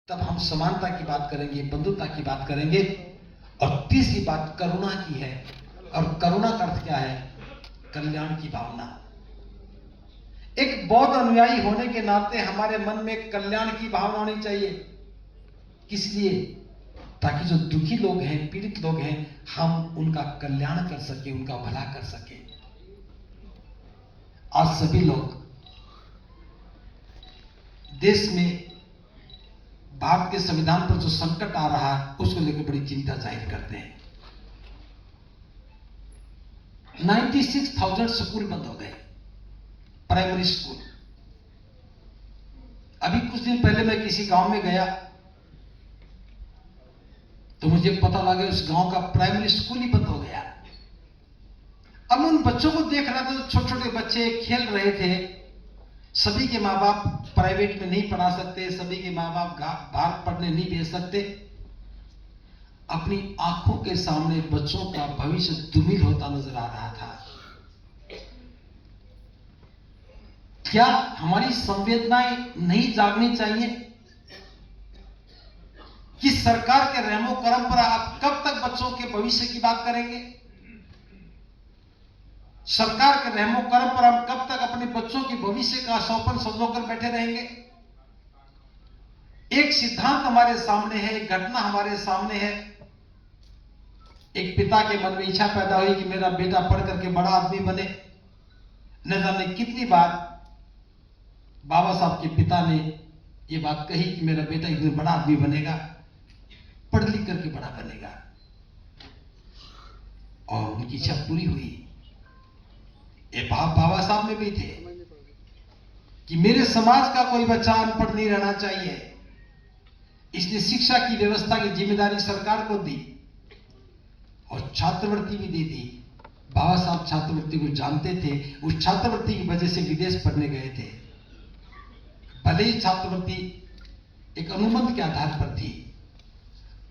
तब हम समानता की बात करेंगे, बंधुता की बात करेंगे। और तीसरी बात करुणा की है। और करुणा का अर्थ क्या है? कल्याण की भावना। एक बौद्ध अनुयायी होने के नाते हमारे मन में कल्याण की भावना होनी चाहिए। किस लिए? ताकि जो दुखी लोग हैं, पीड़ित लोग हैं, हम उनका कल्याण कर सके, उनका भला कर सके। आज सभी लोग देश में भारत के संविधान पर जो संकट आ रहा है उसको लेकर बड़ी चिंता जाहिर करते हैं। 96,000 स्कूल बंद हो गए, प्राइमरी स्कूल। अभी कुछ दिन पहले मैं किसी गांव में गया तो मुझे पता लगा उस गांव का प्राइमरी स्कूल ही बंद हो गया। अब मैं उन बच्चों को देख रहा था, तो छोटे छोटे बच्चे खेल रहे थे। सभी के माँ बाप प्राइवेट में नहीं पढ़ा सकते, सभी के माँ बाप बाहर पढ़ने नहीं भेज सकते। अपनी आंखों के सामने बच्चों का भविष्य धूमिल होता नजर आ रहा था। क्या हमारी संवेदनाएं नहीं जागनी चाहिए कि सरकार के रहमो करम पर आप कब तक बच्चों के भविष्य की बात करेंगे? सरकार के रहमो करम पर हम कब तक अपने बच्चों के भविष्य का सौंपन संजोकर बैठे रहेंगे? एक सिद्धांत हमारे सामने है, एक घटना हमारे सामने है। एक पिता के मन में इच्छा पैदा हुई कि मेरा बेटा पढ़ करके बड़ा आदमी बने। न जाने कितनी बार बाबा साहब के पिता ने यह बात कही कि मेरा बेटा एक दिन बड़ा आदमी बनेगा, पढ़ लिख करके बड़ा बनेगा। और उनकी इच्छा पूरी हुई। ये बाबा साहब में भी थे कि मेरे समाज का कोई बच्चा अनपढ़ नहीं रहना चाहिए, इसलिए शिक्षा की व्यवस्था की जिम्मेदारी सरकार को दी और छात्रवृत्ति भी दे दी। बाबा साहब छात्रवृत्ति को जानते थे, उस छात्रवृत्ति की वजह से विदेश पढ़ने गए थे। भले ही छात्रवृत्ति एक अनुबंध के आधार पर थी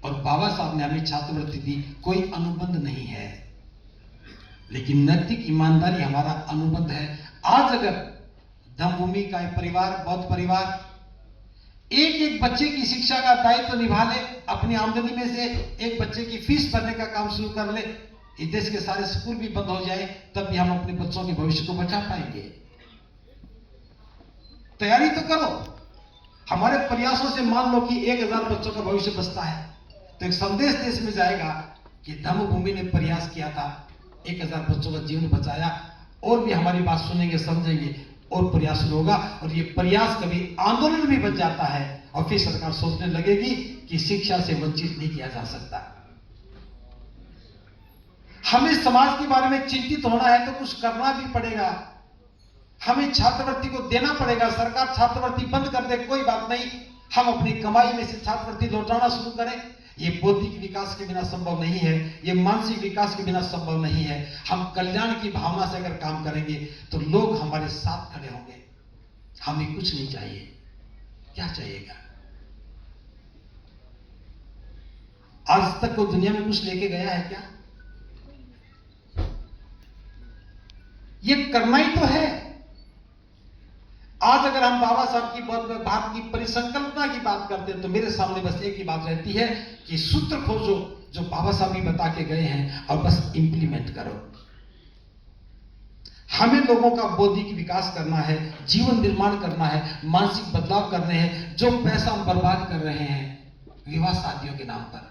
और बाबा साहब ने हमें छात्रवृत्ति दी, कोई अनुबंध नहीं है, लेकिन नैतिक ईमानदारी हमारा अनुबंध है। आज अगर धम्मभूमि का एक परिवार, बौद्ध परिवार, एक एक बच्चे की शिक्षा का दायित्व निभा ले, अपनी आमदनी में से एक बच्चे की फीस भरने का काम शुरू कर ले, इस देश के सारे स्कूल भी बंद हो जाए, तब भी हम अपने बच्चों के भविष्य को बचा पाएंगे। तैयारी तो करो। हमारे प्रयासों से मान लो कि 1000 बच्चों का भविष्य बचता है, तो एक संदेश देश में जाएगा कि धम्मभूमि ने प्रयास किया था, 1000 बच्चों का जीवन बचाया। और भी हमारी बात सुनेंगे, समझेंगे और प्रयास होगा। और ये प्रयास कभी आंदोलन भी बन जाता है और फिर सरकार सोचने लगेगी कि शिक्षा से वंचित नहीं किया जा सकता। हमें समाज के बारे में चिंतित होना है तो कुछ करना भी पड़ेगा। हमें छात्रवृत्ति को देना पड़ेगा। सरकार छात्रवृत्ति बंद कर दे, कोई बात नहीं, हम अपनी कमाई में से छात्रवृत्ति लौटाना शुरू करें। ये बौद्धिक विकास के बिना संभव नहीं है, ये मानसिक विकास के बिना संभव नहीं है। हम कल्याण की भावना से अगर काम करेंगे तो लोग हमारे साथ खड़े होंगे। हमें कुछ नहीं चाहिए, क्या चाहिएगा? आज तक कोई दुनिया में कुछ लेके गया है क्या? ये करना ही तो है। आज अगर हम बाबा साहब की बात की परिसंकल्पना की बात करते हैं तो मेरे सामने बस एक ही बात रहती है कि सूत्र खोजो जो बाबा साहब ही बता के गए हैं और बस इंप्लीमेंट करो। हमें लोगों का बौद्धिक विकास करना है, जीवन निर्माण करना है, मानसिक बदलाव करने हैं। जो पैसा हम बर्बाद कर रहे हैं विवाह शादियों के नाम पर,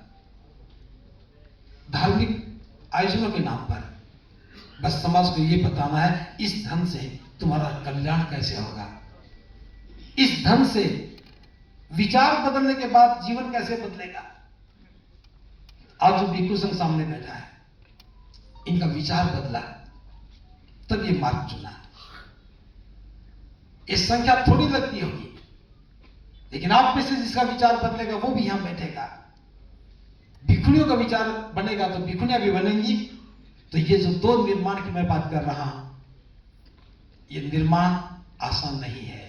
धार्मिक आयोजनों के नाम पर, बस समाज को यह बताना है इस धन से तुम्हारा कल्याण कैसे होगा, इस धन से विचार बदलने के बाद जीवन कैसे बदलेगा। आज जो भिक्षु संघ सामने बैठा है, इनका विचार बदला तब ये मार्ग चुना। इस संख्या थोड़ी लगती होगी, लेकिन आप में से जिसका विचार बदलेगा वो भी यहां बैठेगा। भिक्षुणियों का विचार बनेगा तो भिक्षुणियां भी बनेंगी। तो ये जो 2 निर्माण की मैं बात कर रहा हूं, ये निर्माण आसान नहीं है।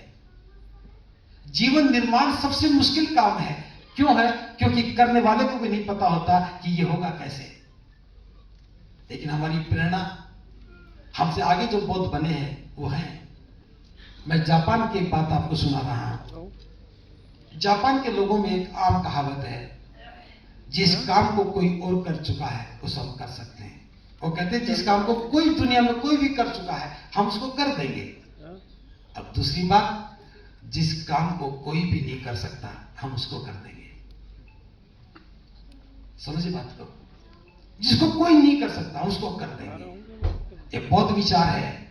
जीवन निर्माण सबसे मुश्किल काम है। क्यों है? क्योंकि करने वाले को भी नहीं पता होता कि ये होगा कैसे। लेकिन हमारी प्रेरणा, हमसे आगे जो बौद्ध बने हैं वो हैं। मैं जापान की एक बात आपको सुना रहा हूं। जापान के लोगों में एक आम कहावत है, जिस काम को कोई और कर चुका है उसे हम कर सकते हैं। वो कहते हैं जिस काम को कोई दुनिया में कोई भी कर चुका है हम उसको कर देंगे। अब दूसरी बात, जिस काम को कोई भी नहीं कर सकता हम उसको कर देंगे। समझिए बात को, जिसको कोई नहीं कर सकता उसको कर देंगे। ये बौद्ध विचार है।